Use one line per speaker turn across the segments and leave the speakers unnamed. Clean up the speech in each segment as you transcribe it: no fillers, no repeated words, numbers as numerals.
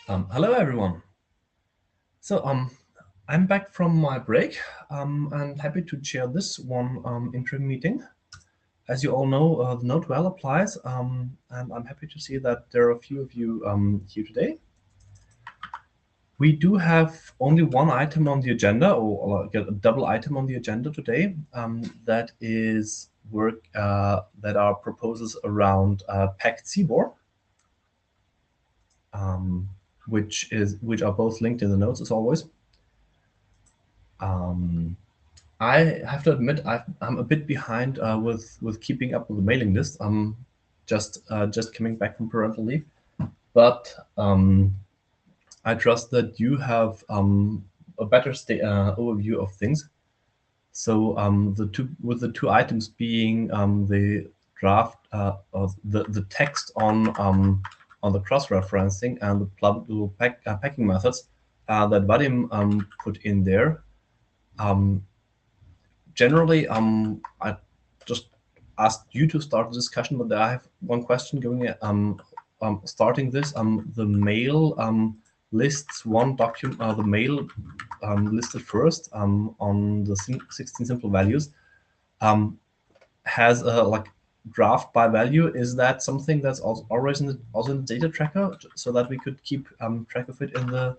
Hello, everyone. So I'm back from my break and happy to chair this one interim meeting. As you all know, the note well applies, and I'm happy to see that there are a few of you here today. We do have only one item on the agenda, or like a double item on the agenda today. That is work that are proposals around PACT CBOR. Which are both linked in the notes as always. I have to admit I'm a bit behind with keeping up with the mailing list. I'm just coming back from parental leave, but I trust that you have a better overview of things. So the two items being the draft of the text on the cross-referencing and the pluggable packing methods that Vadim put in there. Generally, I just asked you to start the discussion, but I have one question going starting this. The mail lists one document, the mail listed first on the 16 simple values has a like draft by value. Is that something that's also always in the data tracker, so that we could keep track of it in the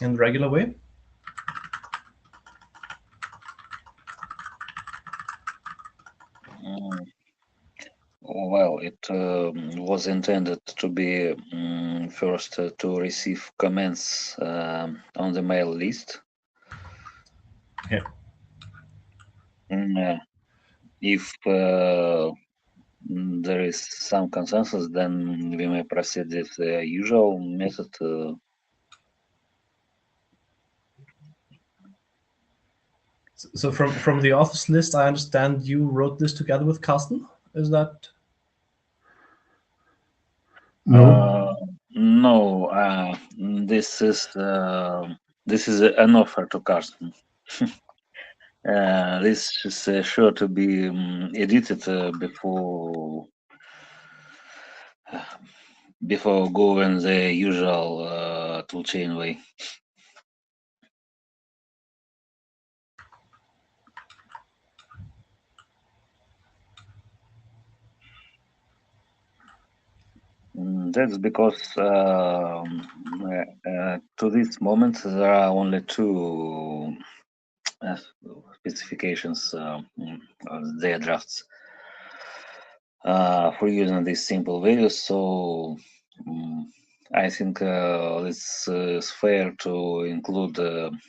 regular way?
Well, it was intended to be first to receive comments on the mail list.
Yeah.
If there is some consensus, then we may proceed with the usual method.
So from the authors list, I understand you wrote this together with Carsten. Is that?
No.
No, this is an offer to Carsten. This is sure to be edited before going the usual toolchain way. That's because to this moment there are only two specifications of their drafts for using these simple values. So I think it's fair to include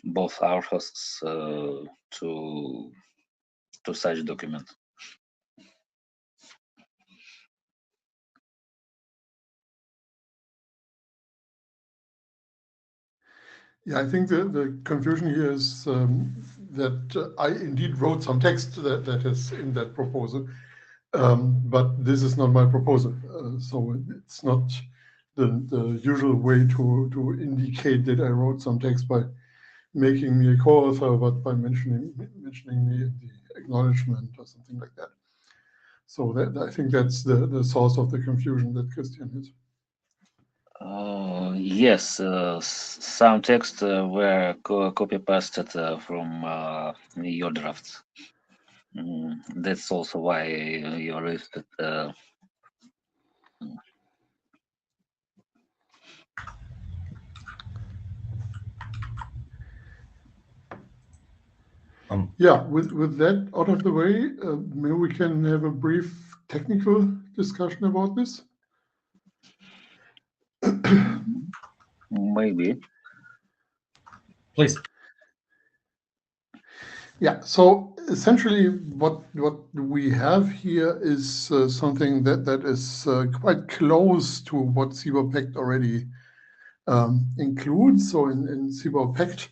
both authors to such document.
Yeah, I think the confusion here is that I indeed wrote some text that is in that proposal, but this is not my proposal. So it's not the usual way to indicate that I wrote some text by making me a co-author, but by mentioning me in the acknowledgement or something like that. So that I think that's the source of the confusion that Christian has.
Yes, some text were copy pasted from your drafts. That's also why you listed.
Yeah, with that out of the way, maybe we can have a brief technical discussion about this.
Maybe.
Please.
Yeah, so essentially what we have here is something that is quite close to what CBOR Pact already includes. So in CBOR Pact,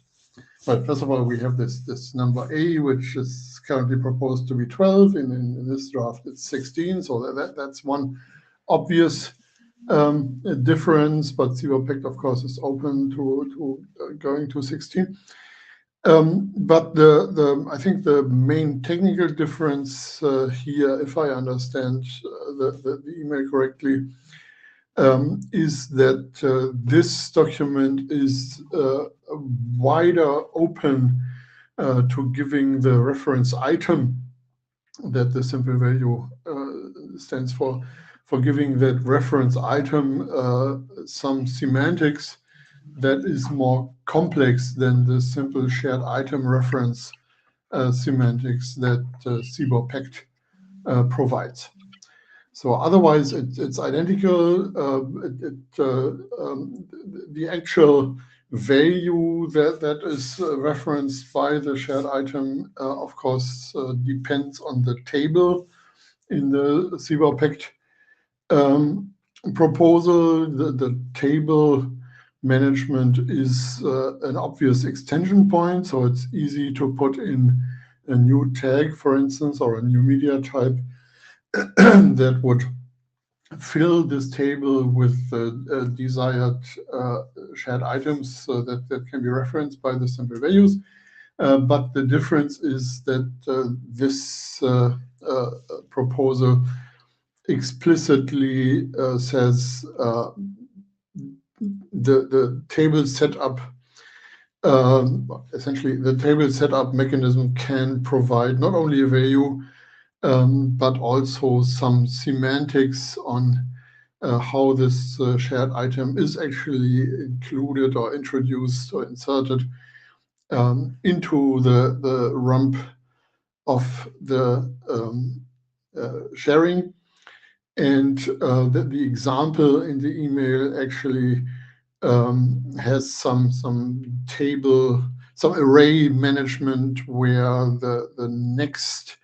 but first of all, we have this number A, which is currently proposed to be 12. In this draft, it's 16. So that's one obvious difference. But CBOR Pact, of course, is open to going to 16. But I think the main technical difference here, if I understand the email correctly, is that this document is wider open to giving the reference item that the simple value stands for giving that reference item some semantics that is more complex than the simple shared item reference semantics that CBOR Pact provides. So otherwise, it's identical. The actual value that is referenced by the shared item, of course, depends on the table in the CBOR Pact proposal. The table management is an obvious extension point, so it's easy to put in a new tag, for instance, or a new media type that would fill this table with desired shared items that can be referenced by the simple values. But the difference is that this proposal explicitly says the table setup, essentially the table setup mechanism can provide not only a value, but also some semantics on how this shared item is actually included or introduced or inserted into the rump of the sharing. And the example in the email actually has some table, some array management where the next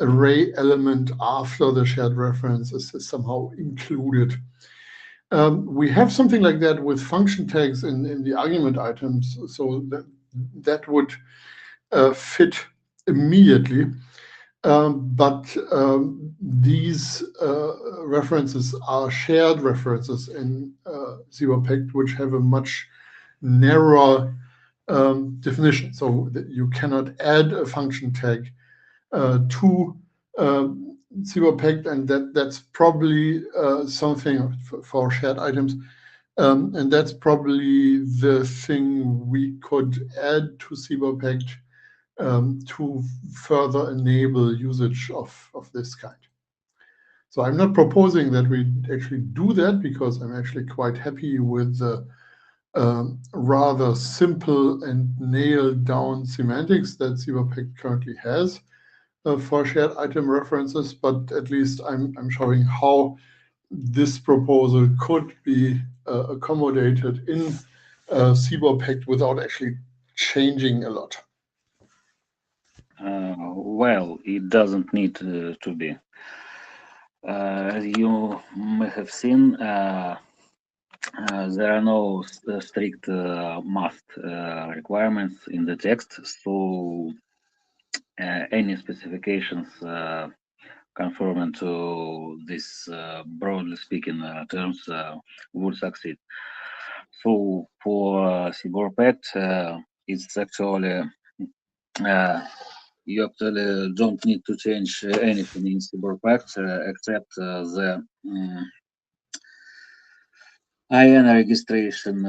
array element after the shared reference is somehow included. We have something like that with function tags in the argument items, so that would fit immediately. But these references are shared references in CBOR Pact, which have a much narrower definition. So that you cannot add a function tag to CBOR Pact, and that's probably something for shared items. And that's probably the thing we could add to CBOR Pact to further enable usage of this kind. So I'm not proposing that we actually do that, because I'm actually quite happy with the rather simple and nailed down semantics that CBOR Pact currently has for shared item references, but at least I'm showing how this proposal could be accommodated in CBOR Pact without actually changing a lot.
Well, it doesn't need to be. As you may have seen, there are no strict must requirements in the text, so any specifications conforming to this, broadly speaking, terms would succeed. So for CBOR Pact, it's actually you actually don't need to change anything in CBOR Pact except the IN registration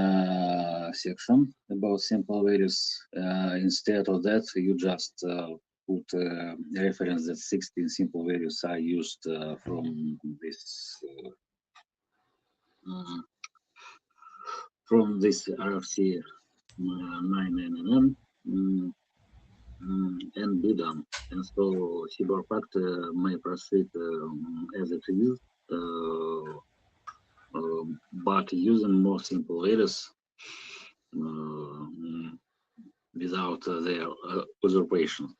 section about simple values. Instead of that, you just put a reference that 16 simple values are used from this RFC 999 and be done. And so CBOR Pact may proceed as it is, but using more simple values without their usurpation.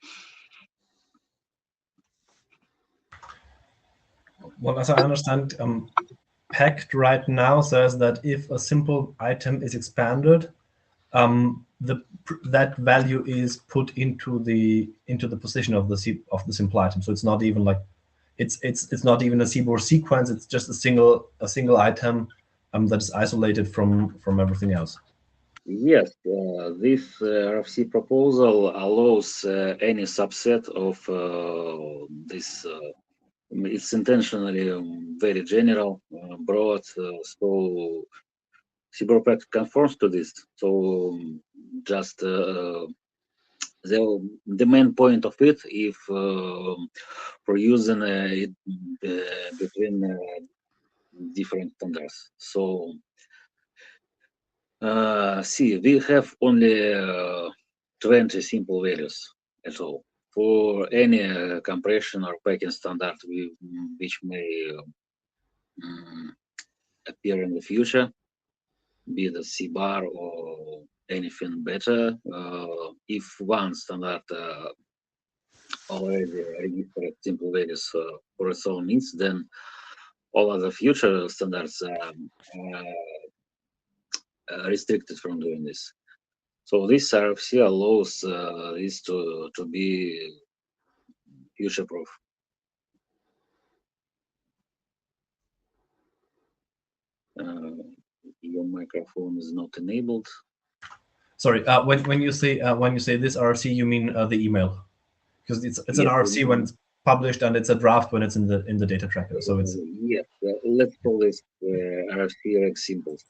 Well, as I understand, Pact right now says that if a simple item is expanded, that value is put into the position of the simple item. So it's not even like it's not even a CBOR sequence. It's just a single item that is isolated from everything else.
Yes, this RFC proposal allows any subset of this It's intentionally very general, broad, so CBOR pact conforms to this. So just the main point of it, if for using it between different standards. So see, we have only 20 simple values at all for any compression or packing standard which may appear in the future, be it CBOR or anything better. If one standard already registered simple values for its own means, then all other future standards are restricted from doing this. So this RFC allows this to be future-proof. Your microphone is not enabled.
Sorry, when you say this RFC, you mean the email, because it's an
Yes,
RFC when it's published and it's a draft when it's in the data tracker. So it's
yes. Let's call this RFC reg symbols.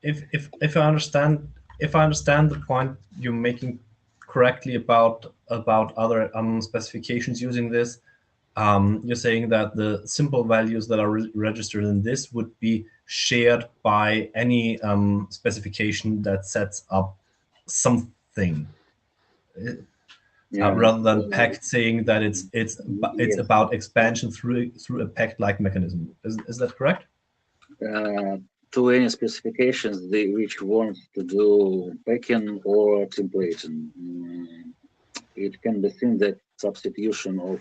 if I understand the point you're making correctly about other specifications using this, you're saying that the simple values that are registered in this would be shared by any specification that sets up something, rather than pact saying that it's
Yes.
about expansion through a pact-like mechanism. Is that correct?
To any specifications which want to do packing or templating. It can be seen that substitution of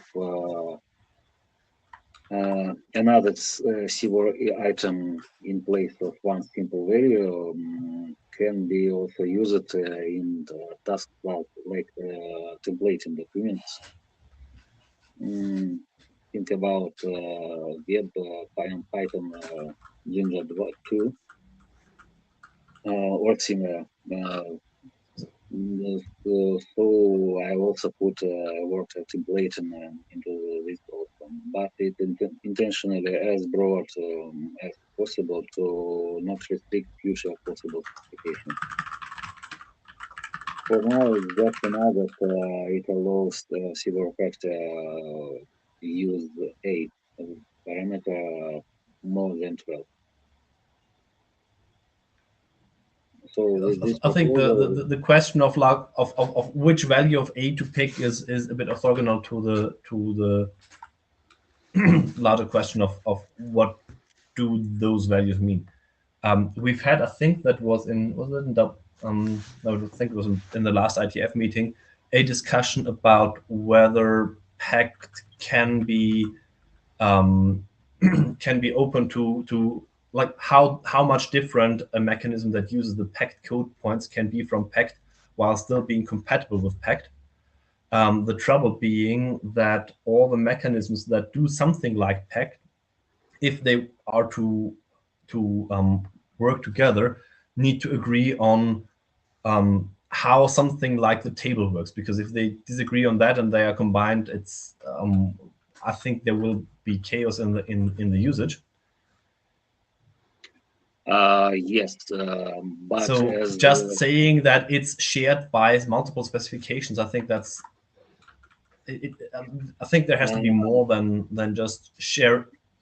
another CBOR item in place of one simple value can be also used in the task cloud, like templating documents. Think about web, Python, Jinja 2, or similar. So I also put word template into this also, but it intentionally as broad as possible to not restrict future possible specifications. For now, it's just another that it allows the CBOR factor use 8 parameter more than 12. So with this
I think
proposal,
the question of which value of A to pick is a bit orthogonal to the larger question of what do those values mean. We've had, I think that was in I think it was in the last IETF meeting, a discussion about whether pact can be can be open to like how much different a mechanism that uses the pact code points can be from pact while still being compatible with pact. The trouble being that all the mechanisms that do something like pact, if they are to work together, need to agree on how something like the table works. Because if they disagree on that and they are combined, it's I think there will be chaos in the usage.
yes, but
So
as
just saying that it's shared by multiple specifications, I think that's I think there has to be more than just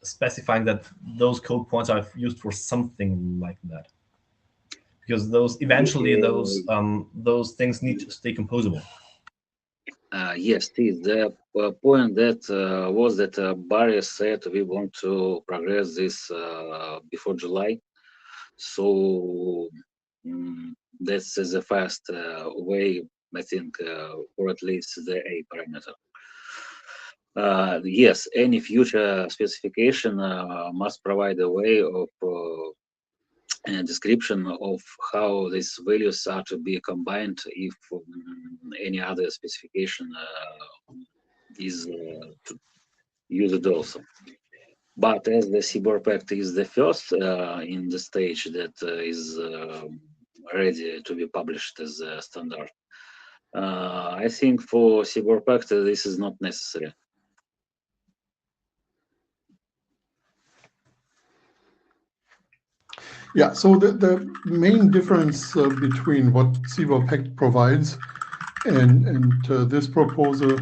specifying that those code points are used for something like that, because those eventually those things need to stay composable.
yes, the point that was that Barry said we want to progress this before July. So that's the fast way, I think, or at least the A parameter. Yes, any future specification must provide a way of a description of how these values are to be combined if any other specification is used also. But as the CBOR Pact is the first in the stage that is ready to be published as a standard, I think for CBOR Pact this is not necessary.
Yeah, so the main difference between what CBOR Pact provides and this proposal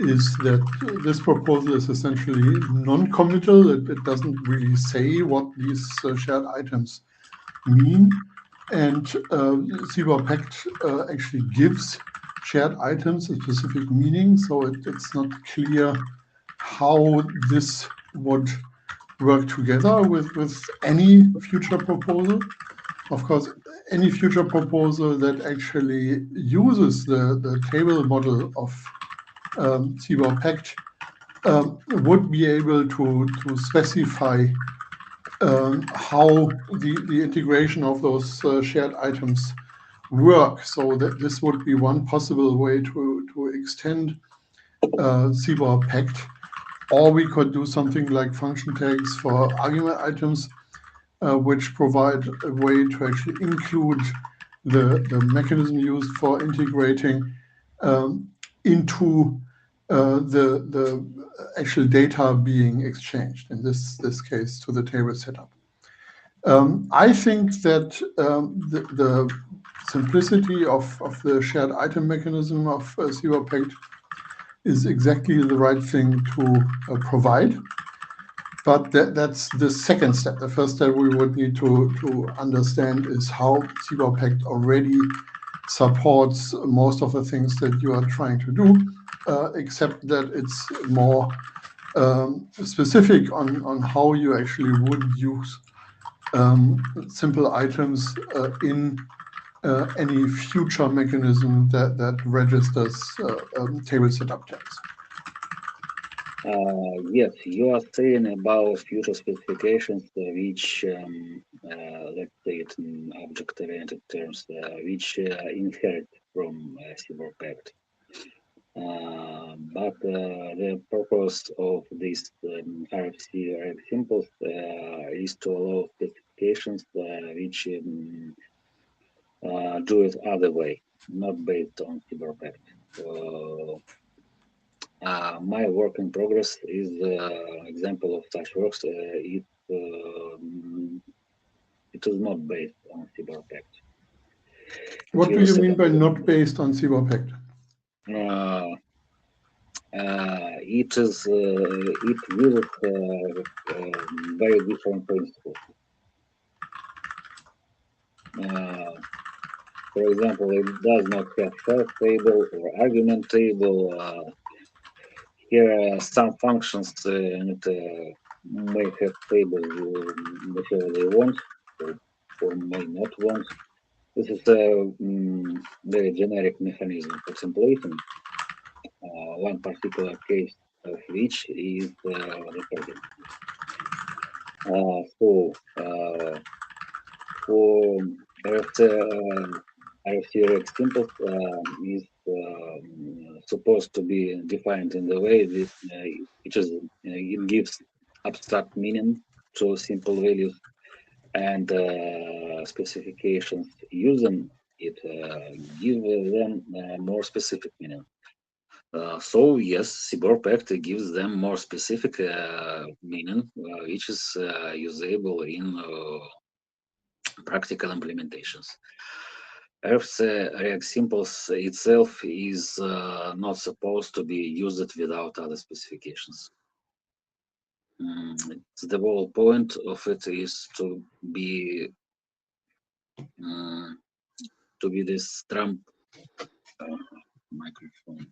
is that this proposal is essentially non-committal. It doesn't really say what these shared items mean. And CBOR Pact actually gives shared items a specific meaning, so it's not clear how this would work together with any future proposal. Of course, any future proposal that actually uses the table model of CBOR Pact would be able to specify how the integration of those shared items work. So that this would be one possible way to extend CBOR Pact. Or we could do something like function tags for argument items, which provide a way to actually include the mechanism used for integrating into the actual data being exchanged, in this case to the table setup. I think that the simplicity of the shared item mechanism of CBOR Pact is exactly the right thing to provide. But that's the second step. The first step we would need to understand is how CBOR Pact already supports most of the things that you are trying to do, except that it's more specific on how you actually would use simple items in any future mechanism that registers table setup tags.
Yes, you are saying about future specifications which, let's say it in object-oriented terms, which inherit from CBOR Pact. But the purpose of this RFC symbols is to allow specifications which do it other way, not based on CBOR Pact. My work in progress is example of such works. It is not based on CBOR Pact.
What do you mean by not based on CBOR Pact?
It uses very different principles. For example, it does not have shelf table or argument table. Here are some functions and may have tables whichever they want or may not want. This is a very generic mechanism for simulation. One particular case of which is recording. For RFC symbols is supposed to be defined in the way that it gives abstract meaning to simple values, and specifications using it give them more specific meaning. So yes, CBOR Pact gives them more specific meaning, which is usable in practical implementations. RFC React Symbols itself is not supposed to be used without other specifications. The whole point of it is to be this Trump microphone.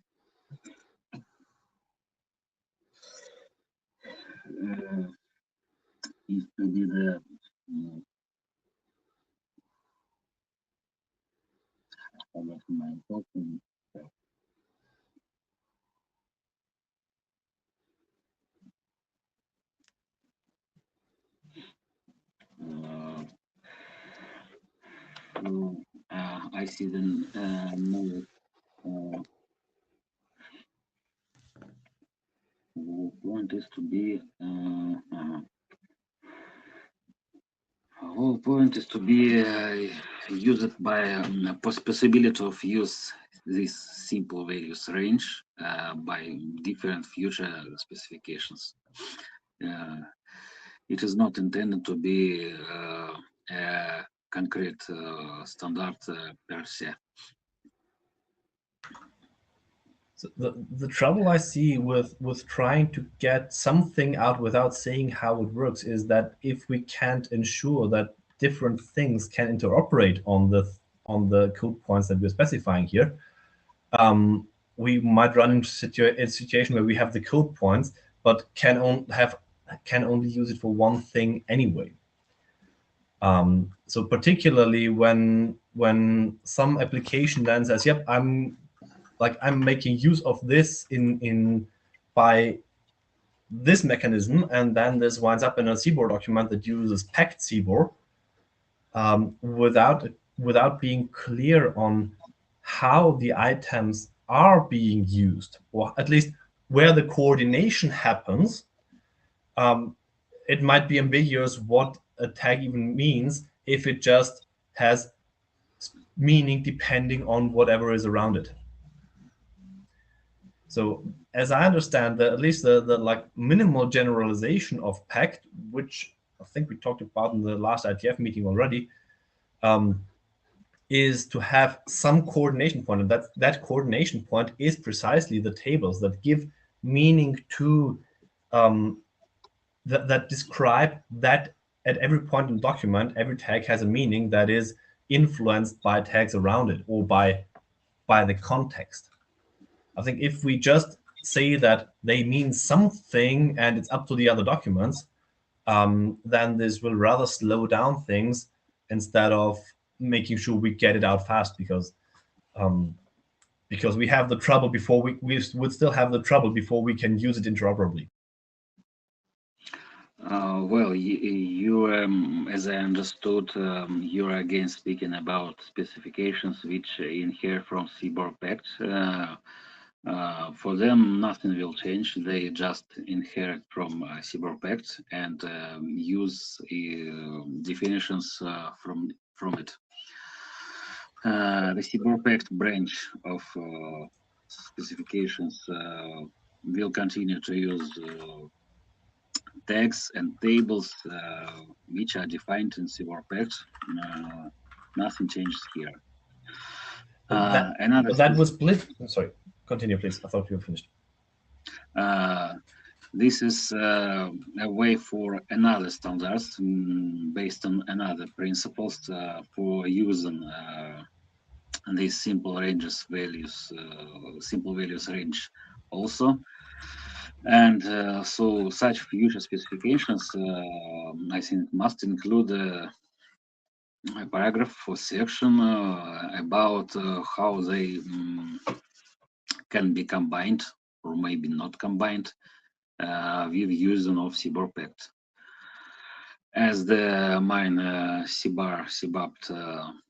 Is to be the my talking. I see the point is to be whole point is to be used by possibility of use this simple values range by different future specifications. It is not intended to be a concrete standard per se.
So the trouble I see with trying to get something out without saying how it works is that if we can't ensure that different things can interoperate on the code points that we're specifying here, we might run into a situation where we have the code points but can only use it for one thing anyway. So particularly when some application then says, "Yep, I'm making use of this in by this mechanism," and then this winds up in a CBOR document that uses packed CBOR without being clear on how the items are being used, or at least where the coordination happens. It might be ambiguous what a tag even means if it just has meaning depending on whatever is around it. So as I understand, at least the like minimal generalization of packed, which I think we talked about in the last IETF meeting already, is to have some coordination point, and that coordination point is precisely the tables that give meaning to that describe that at every point in the document, every tag has a meaning that is influenced by tags around it or by the context. I think if we just say that they mean something and it's up to the other documents, then this will rather slow down things instead of making sure we get it out fast, because we have the trouble before we would still have the trouble before we can use it interoperably.
Well, you as I understood, you're again speaking about specifications which inherit from CBOR Pact. For them, nothing will change. They just inherit from CBOR Pact and use definitions from it. The CBOR Pact branch of specifications will continue to use tags and tables which are defined in CBOR Pact. Nothing changes here.
That was split. Sorry, continue, please. I thought you were finished.
This is a way for another standards based on another principles for using these simple ranges values, simple values range also. And so such future specifications, I think, must include a paragraph or section about how they can be combined or maybe not combined with using of CBOR Pact. As the mine CBAPT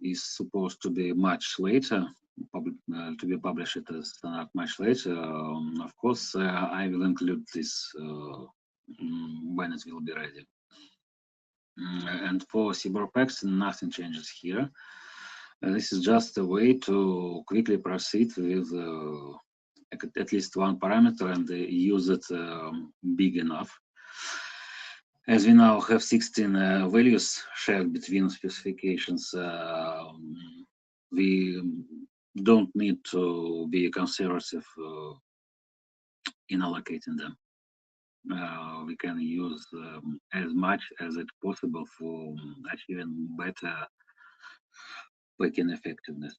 is supposed to be much later, to be published as standard much later, of course, I will include this when it will be ready. And for CBOR Pact, nothing changes here. This is just a way to quickly proceed with at least one parameter and use it big enough. As we now have 16 values shared between specifications, we don't need to be conservative in allocating them. We can use as much as it's possible for achieving better packing effectiveness.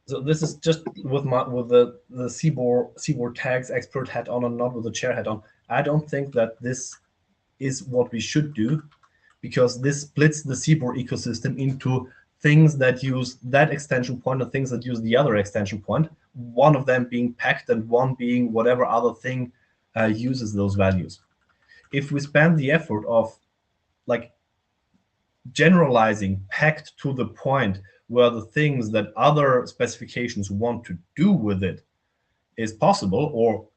So this is just with the CBOR tags expert hat on and not with the chair hat on. I don't think that this is what we should do, because this splits the CBOR ecosystem into things that use that extension point and things that use the other extension point, one of them being packed and one being whatever other thing uses those values. If we spend the effort of like generalizing, packed to the point where the things that other specifications want to do with it is possible, or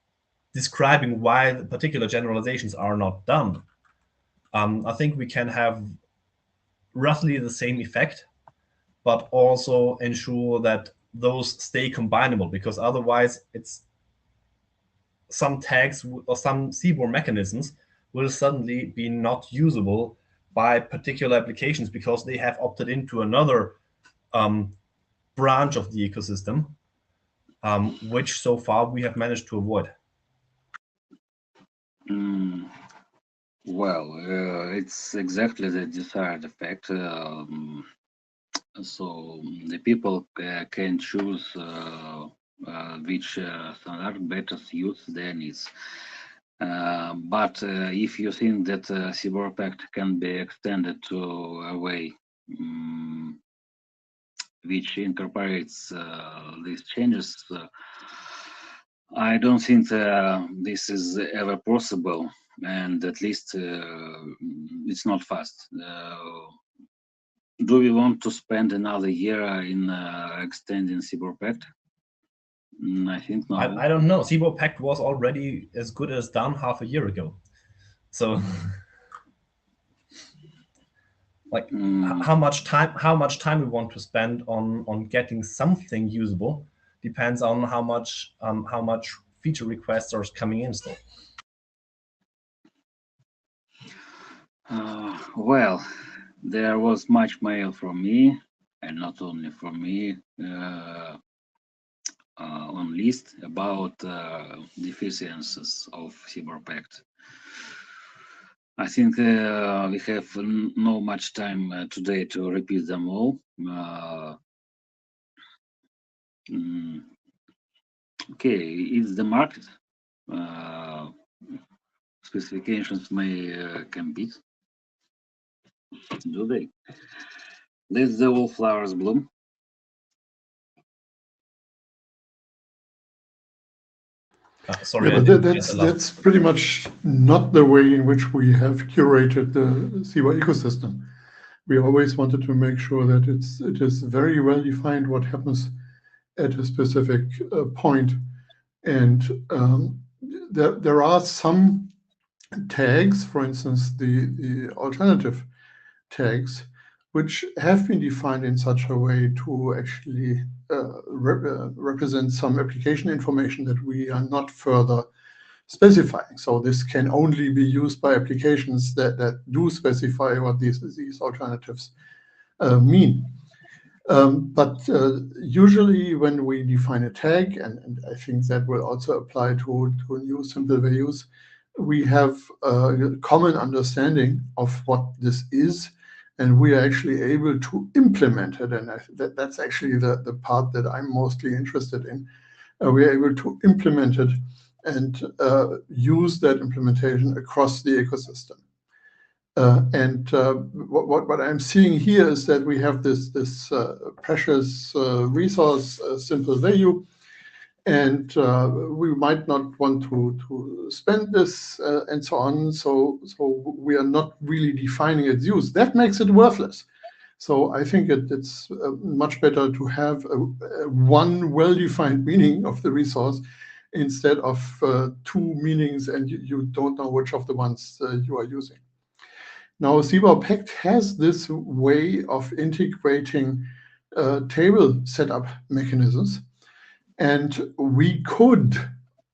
describing why the particular generalizations are not done, I think we can have roughly the same effect, but also ensure that those stay combinable, because otherwise it's some tags or some CBOR mechanisms will suddenly be not usable by particular applications because they have opted into another branch of the ecosystem, which so far we have managed to avoid.
Well, it's exactly the desired effect. So the people can choose which standard better suits their needs. But if you think that CBOR Pact can be extended to a way which incorporates these changes, I don't think this is ever possible, and at least it's not fast. Do we want to spend another year in extending CBOR Pact? I think no.
I don't know. CBOR Pact was already as good as done half a year ago. So, like, how much time we want to spend on getting something usable depends on how much feature requests are coming in still.
Well, there was much mail from me, and not only from me, on list about deficiencies of CBOR Pact. I think we have no much time today to repeat them all. Okay, it's the market. Specifications may compete. Do they? Let the wallflowers bloom.
Sorry,
yeah, but that's pretty much not the way in which we have curated the CBOR ecosystem. We always wanted to make sure that it is very well defined what happens at a specific point. And there are some tags, for instance, the alternative tags, which have been defined in such a way to actually represent some application information that we are not further specifying. So this can only be used by applications that do specify what these alternatives mean. But usually when we define a tag, and I think that will also apply to new simple values, we have a common understanding of what this is, and we are actually able to implement it. And that's actually the part that I'm mostly interested in. We are able to implement it and use that implementation across the ecosystem. What I'm seeing here is that we have this precious resource, simple value, and we might not want to spend this and so on. So we are not really defining its use. That makes it worthless. So I think it's much better to have one well-defined meaning of the resource instead of two meanings, and you don't know which of the ones you are using. Now, CBOR Pact has this way of integrating table setup mechanisms, and we could,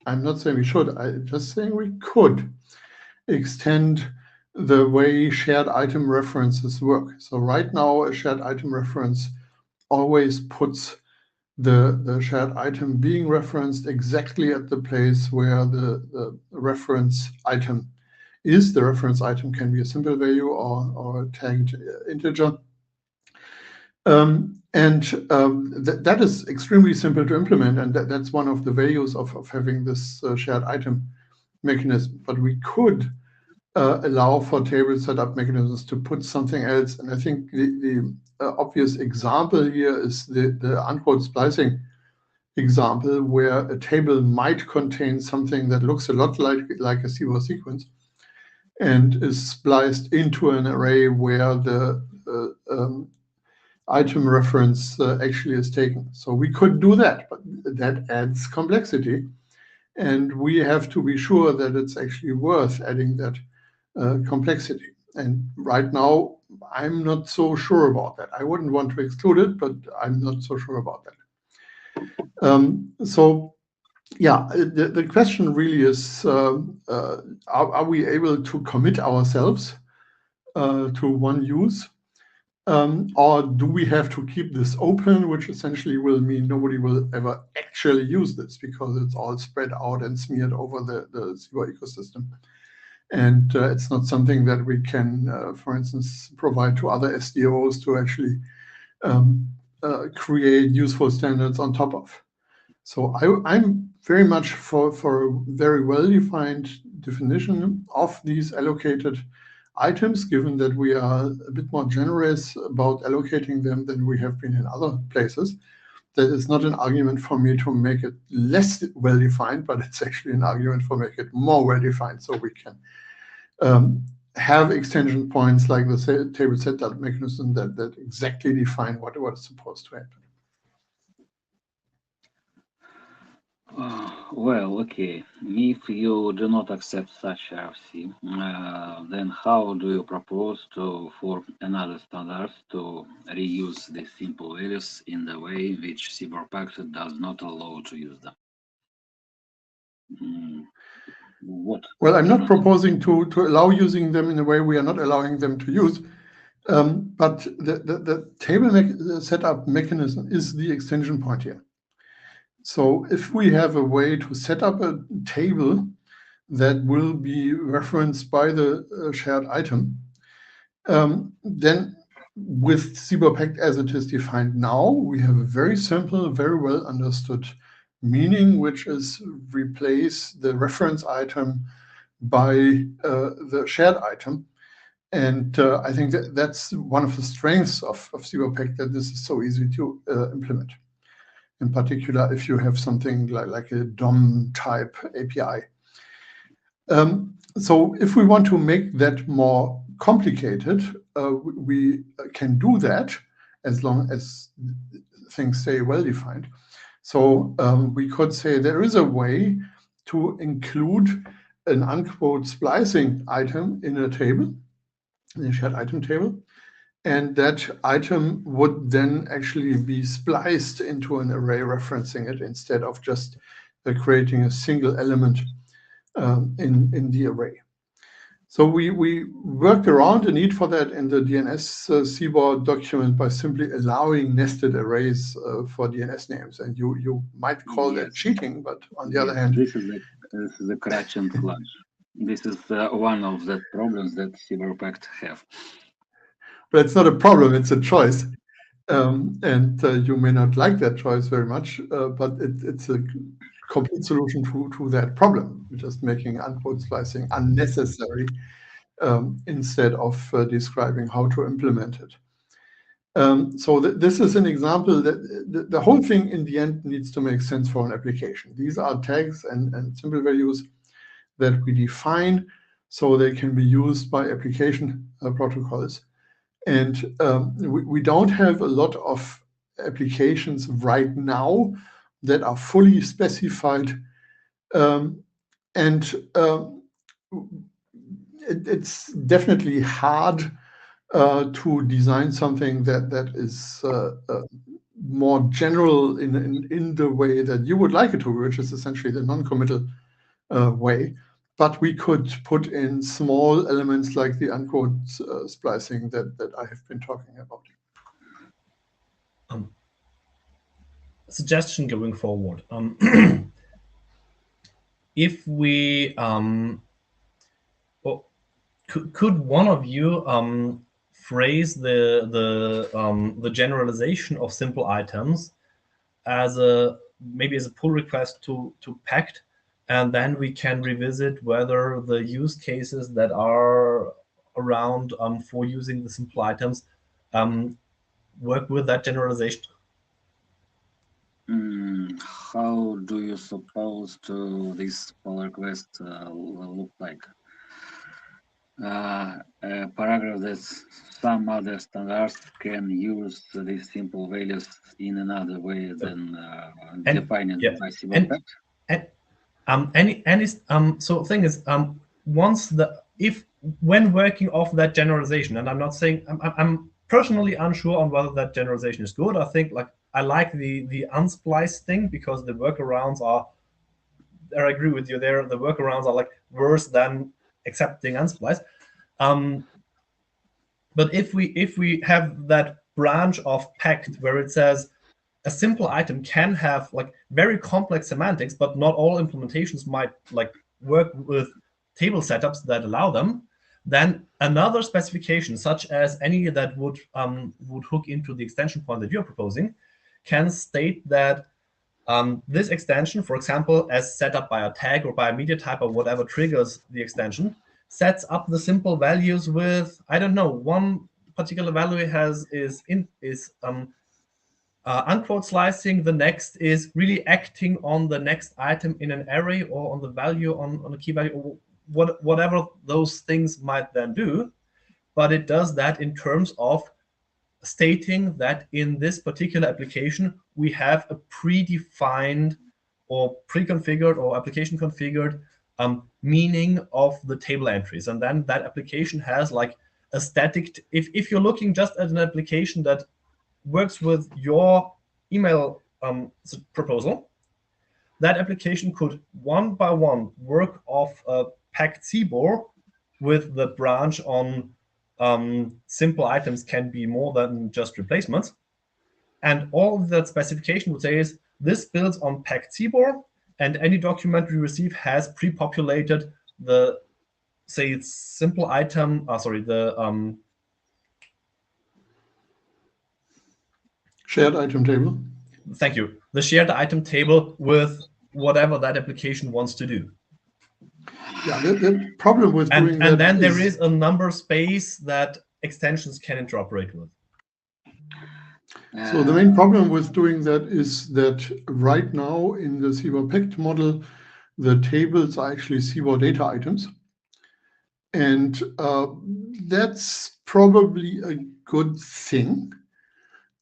I'm not saying we should, I'm just saying we could extend the way shared item references work. So right now, a shared item reference always puts the shared item being referenced exactly at the place where the reference item is. The reference item can be a simple value or a tagged integer. That is extremely simple to implement, and that's one of the values of having this shared item mechanism. But we could allow for table setup mechanisms to put something else. And I think the obvious example here is the unquote splicing example, where a table might contain something that looks a lot like a CBOR sequence. and is spliced into an array where the item reference actually is taken. So we could do that, but that adds complexity. And we have to be sure that it's actually worth adding that complexity. And right now, I'm not so sure about that. I wouldn't want to exclude it, but I'm not so sure about that. So yeah, the question really is, are we able to commit ourselves to one use? Or do we have to keep this open, which essentially will mean nobody will ever actually use this because it's all spread out and smeared over the CBOR ecosystem. And it's not something that we can, for instance, provide to other SDOs to actually create useful standards on top of. So I'm very much for a very well-defined definition of these allocated items, given that we are a bit more generous about allocating them than we have been in other places. That is not an argument for me to make it less well-defined, but it's actually an argument for making it more well-defined so we can have extension points like the table setup mechanism that exactly define what is supposed to happen.
Well, okay. If you do not accept such RFC, then how do you propose for another standard to reuse the simple values in the way which CBOR Pact does not allow to use them? What?
Well, I'm not proposing to allow using them in a way we are not allowing them to use. But the table setup mechanism is the extension point here. So if we have a way to set up a table that will be referenced by the shared item, then with CBOR Pact as it is defined now, we have a very simple, very well understood meaning, which is replace the reference item by the shared item. And I think that's one of the strengths of CBOR Pact, that this is so easy to implement. In particular, if you have something like a DOM type API. So if we want to make that more complicated, we can do that as long as things stay well defined. So we could say there is a way to include an unquote splicing item in a table, in a shared item table. And that item would then actually be spliced into an array referencing it instead of just creating a single element in the array. So we worked around the need for that in the DNS CBOR document by simply allowing nested arrays for DNS names. And you might call that cheating, but on the other hand,
this is a crutch and flush. This is one of the problems that CBOR Pact have.
But it's not a problem, it's a choice. And you may not like that choice very much, but it's a complete solution to that problem, just making unquote splicing unnecessary instead of describing how to implement it. So this is an example that the whole thing in the end needs to make sense for an application. These are tags and simple values that we define so they can be used by application protocols. And we don't have a lot of applications right now that are fully specified. It's definitely hard to design something that is more general in the way that you would like it to, which is essentially the non-committal way. But we could put in small elements like the unquote splicing that I have been talking about.
Suggestion going forward. If we could one of you phrase the generalization of simple items as maybe as a pull request to Pact, and then we can revisit whether the use cases that are around for using the simple items work with that generalization.
How do you suppose this pull request will look like? A paragraph that some other standards can use these simple values in another way than defining
yeah,
by CBOR.
So thing is, once when working off that generalization, and I'm not saying I'm personally unsure on whether that generalization is good. I think I like the unspliced thing because the workarounds are. There, I agree with you. There, the workarounds are worse than accepting unspliced. But if we have that branch of pact where it says a simple item can have very complex semantics, but not all implementations might work with table setups that allow them, then another specification, such as any that would hook into the extension point that you're proposing, can state that this extension, for example, as set up by a tag or by a media type or whatever triggers the extension, sets up the simple values with, I don't know, one particular value is unquote slicing. The next is really acting on the next item in an array or on the value on a key value, or whatever those things might then do. But it does that in terms of stating that in this particular application, we have a predefined or pre-configured or application configured meaning of the table entries. And then that application has a static, if you're looking just at an application that works with your email proposal, that application could one by one work off a packed CBOR with the branch on simple items can be more than just replacements. And all that specification would say is this builds on packed CBOR, and any document we receive has pre-populated the, say, it's simple item,
shared item table.
Thank you. The shared item table with whatever that application wants to do.
Yeah, the problem with doing that,
and then there is a number space that extensions can interoperate with.
So the main problem with doing that is that right now in the CBOR pact model, the tables are actually CBOR data items. And that's probably a good thing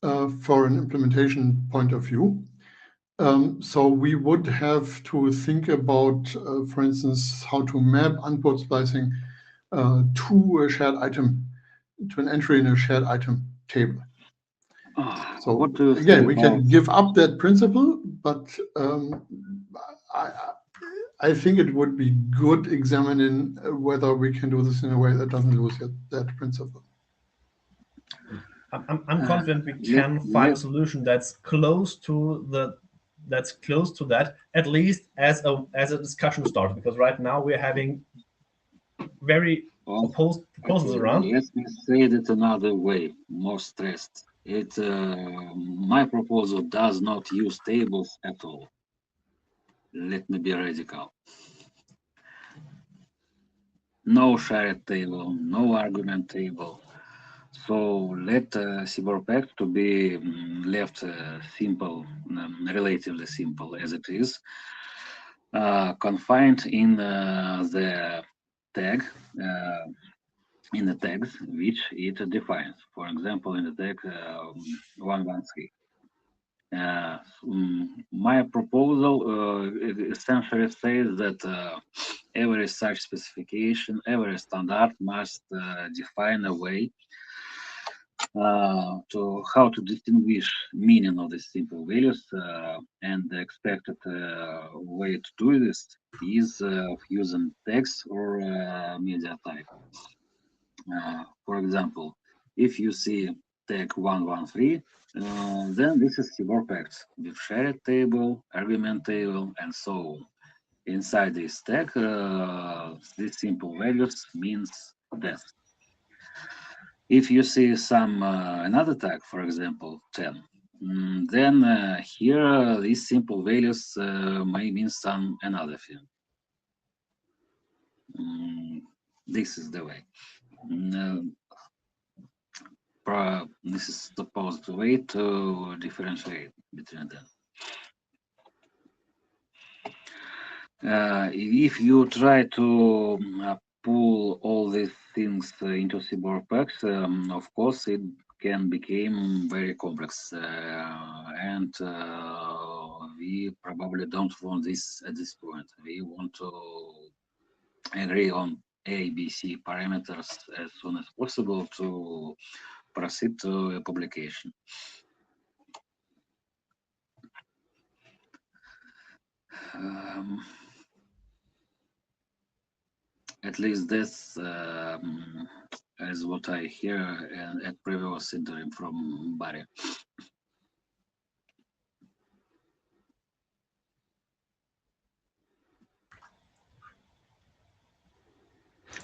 for an implementation point of view. So we would have to think about, for instance, how to map unquote splicing to a shared item, to an entry in a shared item table. So again, we can give up that principle, but I think it would be good examining whether we can do this in a way that doesn't lose that principle.
I'm confident we can find a solution that's close to that, at least as a discussion start, because right now we're having very opposed proposals around.
Let me say it another way, more stressed. My proposal does not use tables at all. Let me be radical. No shared table, no argument table. So let CBOR pact to be left simple, relatively simple as it is, confined in the tag, in the tags which it defines. For example, in the tag 113. My proposal essentially says that every such specification, every standard must define a way to how to distinguish meaning of these simple values, and the expected way to do this is using text or media type. For example, if you see tag 113, then this is CBOR pact with shared table, argument table, and so on. Inside this tag, these simple values means death. If you see some another tag, for example, 10, then here these simple values may mean some another thing. This is the way. This is supposed way to differentiate between them. If you try to pull all these things into CBOR packs, of course, it can become very complex, and we probably don't want this at this point. We want to agree on A, B, C parameters as soon as possible to proceed to a publication. At least this is what I hear at previous interim from Barry.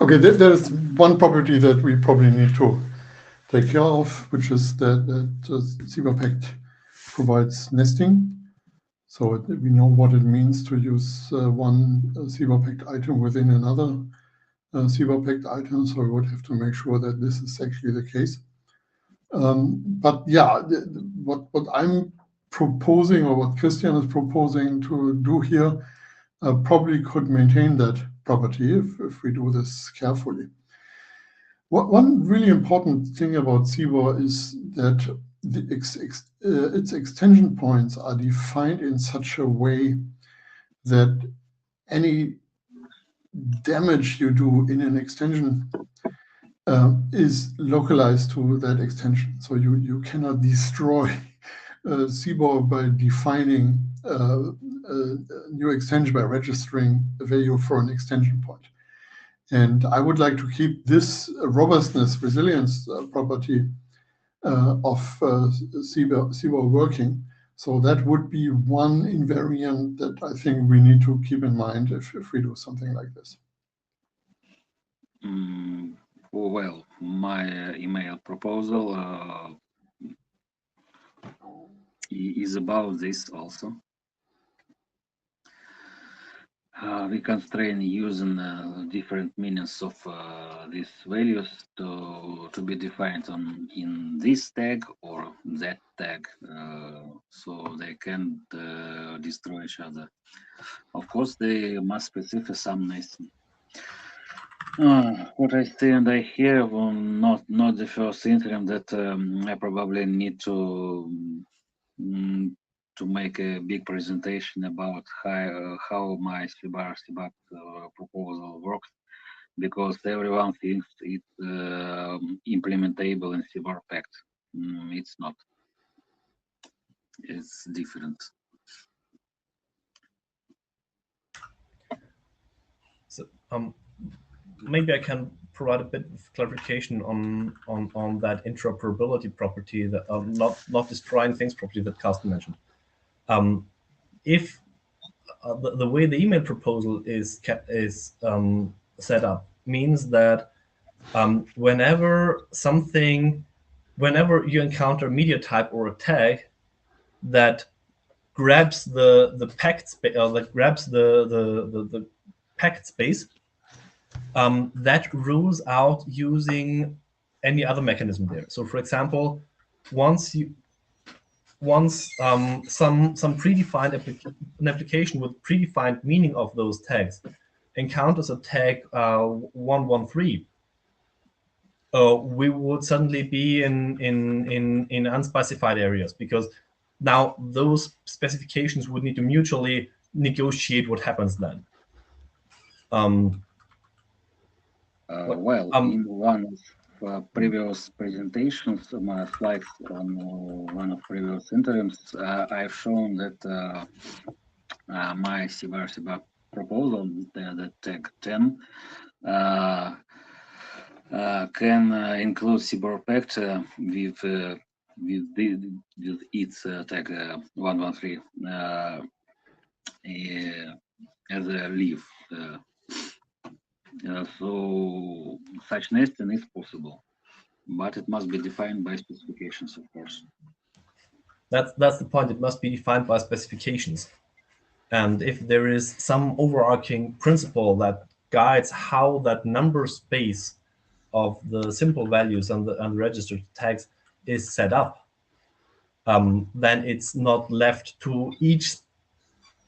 Okay, there's one property that we probably need to take care of, which is that CBOR Pact provides nesting. So we know what it means to use one CBOR Pact item within another CBOR Pact item. So we would have to make sure that this is actually the case. But yeah, what I'm proposing, or what Christian is proposing to do here, probably could maintain that property if we do this carefully. One really important thing about CBOR is that its extension points are defined in such a way that any damage you do in an extension is localized to that extension. So you cannot destroy CBOR by defining a new extension, by registering a value for an extension point. And I would like to keep this robustness, resilience property of CBOR working. So that would be one invariant that I think we need to keep in mind if we do something like this.
Well, my email proposal is about this also. We constrain using different meanings of these values to be defined in this tag or that tag, so they can destroy each other. Of course, they must specify some nesting. What I see and I hear, well, not the first interim, that I probably need to make a big presentation about how my CBOR proposal works, because everyone thinks it's implementable in CBOR Pact. It's not. It's different.
So maybe I can provide a bit of clarification on that interoperability property, that not destroying things property that Carsten mentioned. If the way the email proposal is set up means that whenever you encounter a media type or a tag that grabs the packed space, or that grabs the packed space, that rules out using any other mechanism there. So, for example, once some predefined an application with predefined meaning of those tags encounters a tag 113, we would suddenly be in unspecified areas, because now those specifications would need to mutually negotiate what happens then.
In one of previous presentations, my slides on one of previous interims, I've shown that my CBOR proposal, the tag 10, can include CBOR Pact with its tag 113 as a leaf. So such nesting is possible, but it must be defined by specifications, of course.
That's the point. It must be defined by specifications. And if there is some overarching principle that guides how that number space of the simple values and the registered tags is set up, then it's not left to each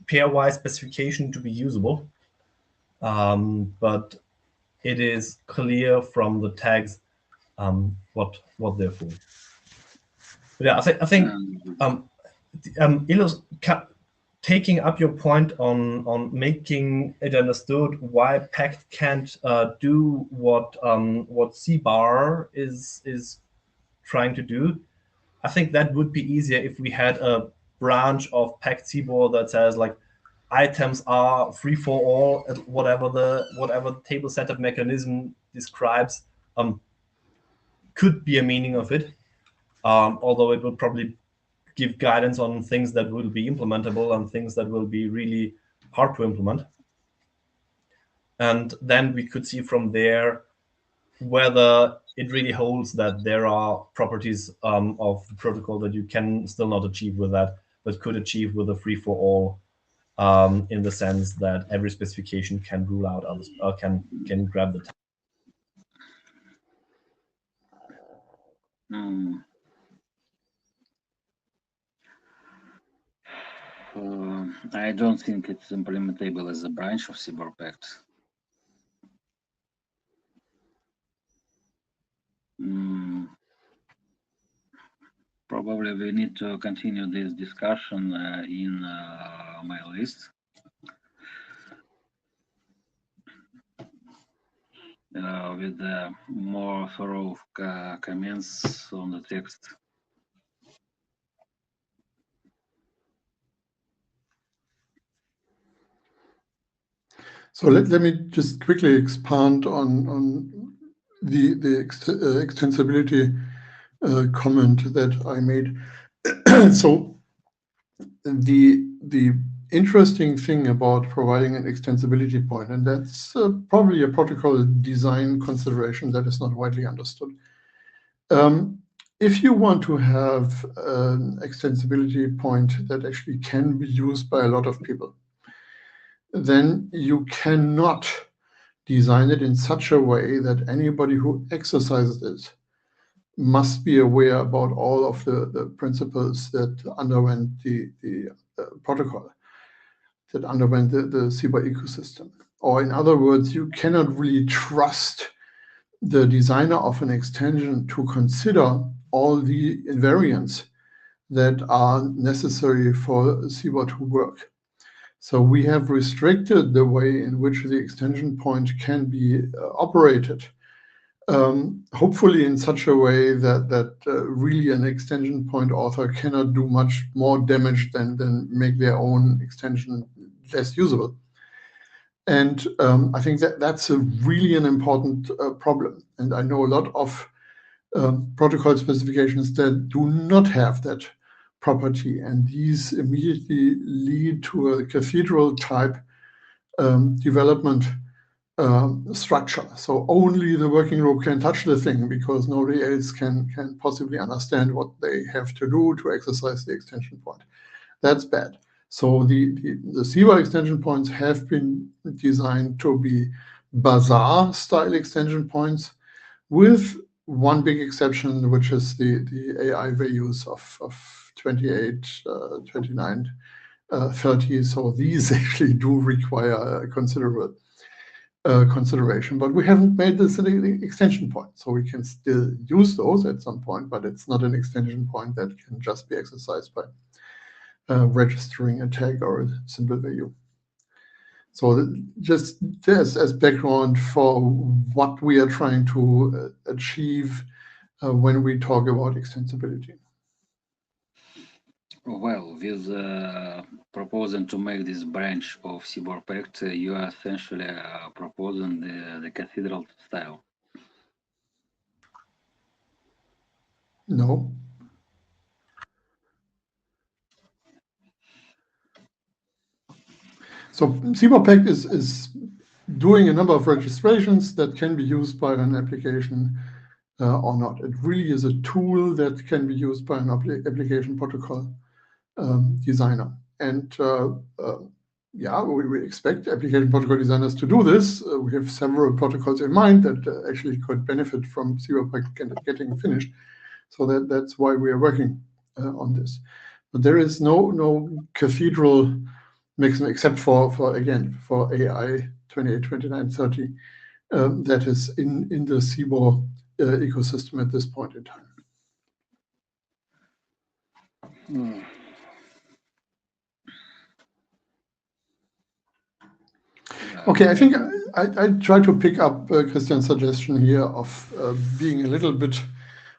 pairwise specification to be usable. But it is clear from the tags what they're for. But yeah, I think taking up your point on making it understood why Pact can't do what CBOR is trying to do. I think that would be easier if we had a branch of Pact CBOR that says like items are free for all, whatever the table setup mechanism describes could be a meaning of it. Although it would probably give guidance on things that will be implementable and things that will be really hard to implement. And then we could see from there whether it really holds that there are properties of the protocol that you can still not achieve with that, but could achieve with a free-for-all, in the sense that every specification can rule out others, can grab the.
I don't think it's implementable as a branch of CBOR Pact. Probably we need to continue this discussion in my list. With more thorough comments on the text.
So let me just quickly expand on the extensibility comment that I made. So the interesting thing about providing an extensibility point, and that's probably a protocol design consideration that is not widely understood. If you want to have an extensibility point that actually can be used by a lot of people, then you cannot design it in such a way that anybody who exercises it must be aware about all of the principles that underwent the protocol, that underwent the CBOR ecosystem. Or in other words, you cannot really trust the designer of an extension to consider all the invariants that are necessary for CBOR to work. So we have restricted the way in which the extension point can be operated, hopefully in such a way that really an extension point author cannot do much more damage than make their own extension less usable. And I think that's a really an important problem. And I know a lot of protocol specifications that do not have that property, and these immediately lead to a cathedral type development structure. So only the working group can touch the thing because nobody else can possibly understand what they have to do to exercise the extension point. That's bad. So the CBOR extension points have been designed to be bazaar style extension points, with one big exception, which is the AI values of 28, 29, 30. So these actually do require a considerable consideration, but we haven't made this an extension point. So we can still use those at some point, but it's not an extension point that can just be exercised by registering a tag or a simple value. So just as background for what we are trying to achieve when we talk about extensibility.
Well, with proposing to make this branch of CBOR Pact, you are essentially proposing the cathedral style.
No. So CBOR Pact is doing a number of registrations that can be used by an application or not. It really is a tool that can be used by an application protocol designer. And yeah, we expect application protocol designers to do this. We have several protocols in mind that actually could benefit from CBOR Pact getting finished. So that's why we are working on this. But there is no cathedral mechanism except for AI 28, 29, 30 that is in the CBOR ecosystem at this point in time. Okay, I think I try to pick up Christian's suggestion here of being a little bit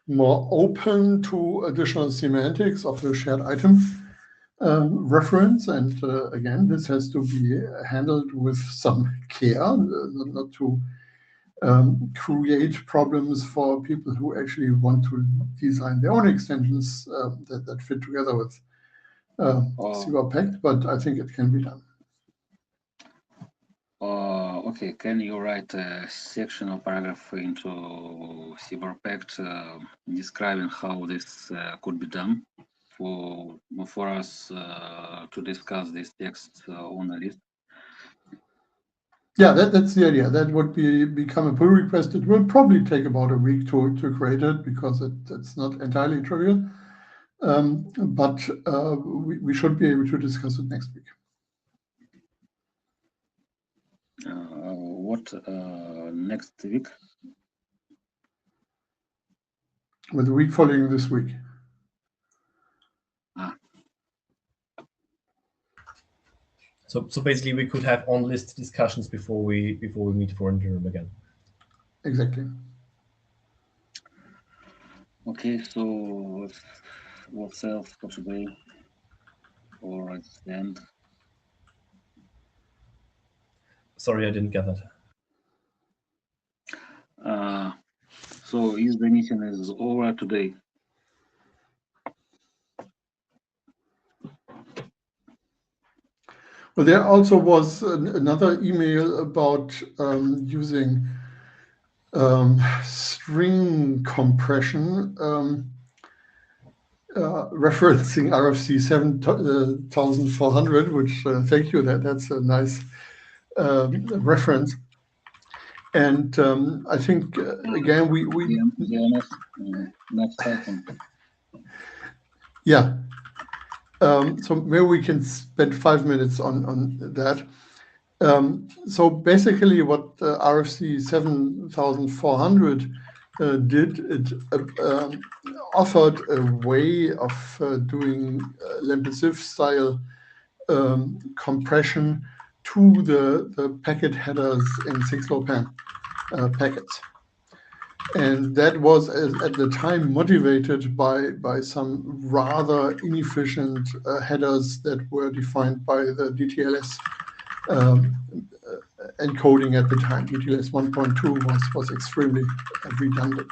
more open to additional semantics of the shared item reference. And again, this has to be handled with some care, not to create problems for people who actually want to design their own extensions that fit together with CBOR Pact, but I think it can be done.
Okay, can you write a section or paragraph into CBOR Pact describing how this could be done for us to discuss this text on the list?
Yeah, that's the idea. That would become a pull request. It will probably take about a week to create it because it's not entirely trivial. But we should be able to discuss it next week.
What next week?
With the week following this week.
So basically, we could have on-list discussions before we meet for interim again.
Exactly.
Okay, so what's else for today? Or at the end?
Sorry, I didn't get that.
So is the meeting is over today?
Well, there also was another email about using string compression, referencing RFC 7400, which thank you, that's a nice reference. And I think again we
not typing.
Yeah. So maybe we can spend 5 minutes on that. So basically what RFC 7400 did, it offered a way of doing LampedZiff style compression to the packet headers in 6LoWPAN packets. And that was at the time motivated by some rather inefficient headers that were defined by the DTLS encoding at the time. DTLS 1.2 was extremely redundant.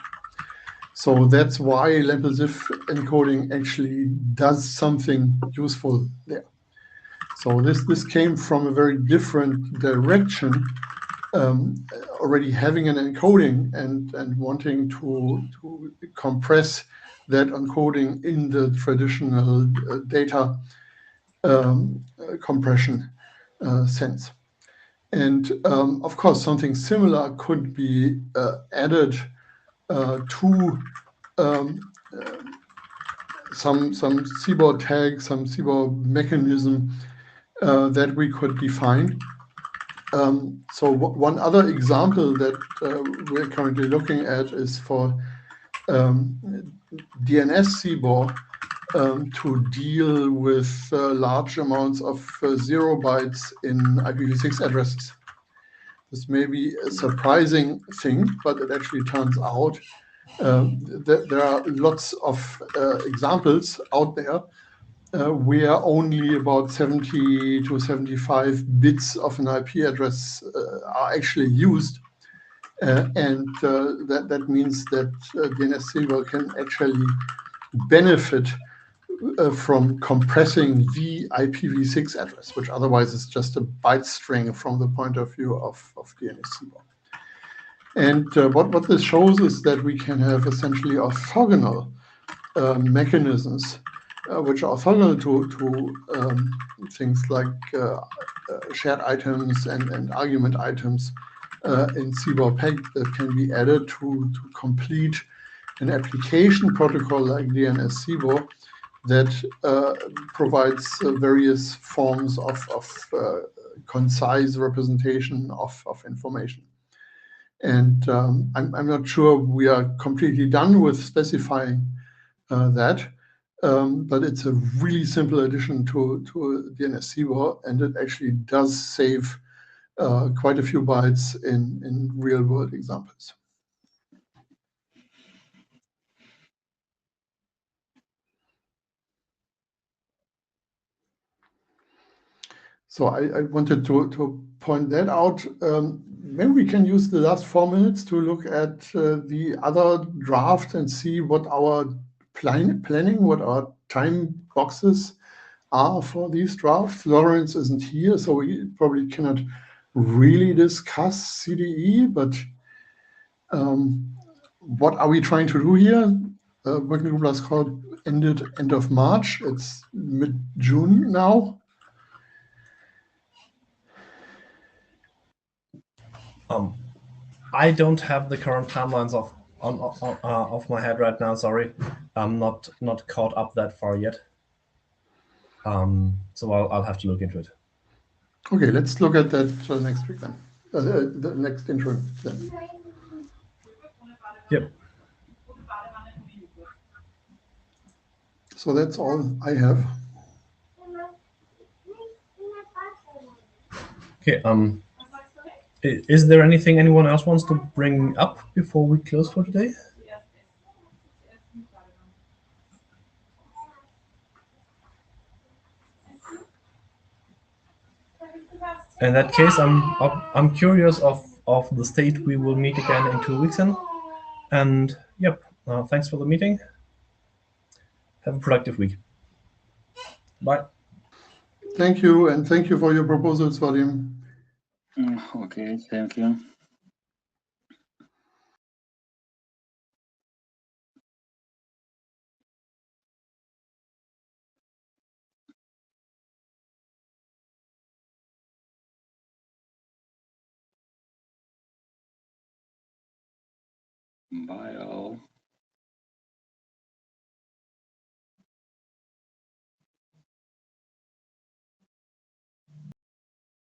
So that's why LampedZiff encoding actually does something useful there. So this came from a very different direction, already having an encoding and wanting to compress that encoding in the traditional data compression sense. And of course, something similar could be added to some CBOR tag, some CBOR mechanism that we could define. So one other example that we're currently looking at is for DNS CBOR to deal with large amounts of 0 bytes in IPv6 addresses. This may be a surprising thing, but it actually turns out that there are lots of examples out there where only about 70 to 75 bits of an IP address are actually used. And that means that DNS CBOR can actually benefit from compressing the IPv6 address, which otherwise is just a byte string from the point of view of DNS CBOR. And what this shows is that we can have essentially orthogonal mechanisms which are orthogonal to things like shared items and argument items in CBOR Pact that can be added to complete an application protocol like DNS CBOR that provides various forms of concise representation of information. And I'm not sure we are completely done with specifying that, but it's a really simple addition to DNS CBOR, and it actually does save quite a few bytes in real world examples. So I wanted to point that out. Maybe we can use the last 4 minutes to look at the other draft and see what our planning, what our time boxes are for these drafts. Lawrence isn't here, so we probably cannot really discuss CDE, but what are we trying to do here? Working group last call ended end of March. It's mid-June now.
I don't have the current timelines off my head right now. Sorry, I'm not caught up that far yet. So I'll have to look into it.
Okay, let's look at that next week then. The next interim then.
Yep.
So that's all I have.
Okay. Is there anything anyone else wants to bring up before we close for today? In that case, I'm curious of the state we will meet again in 2 weeks in. And yep, thanks for the meeting. Have a productive week. Bye.
Thank you, and thank you for your proposals, Vadim.
Okay, thank you. Bye all.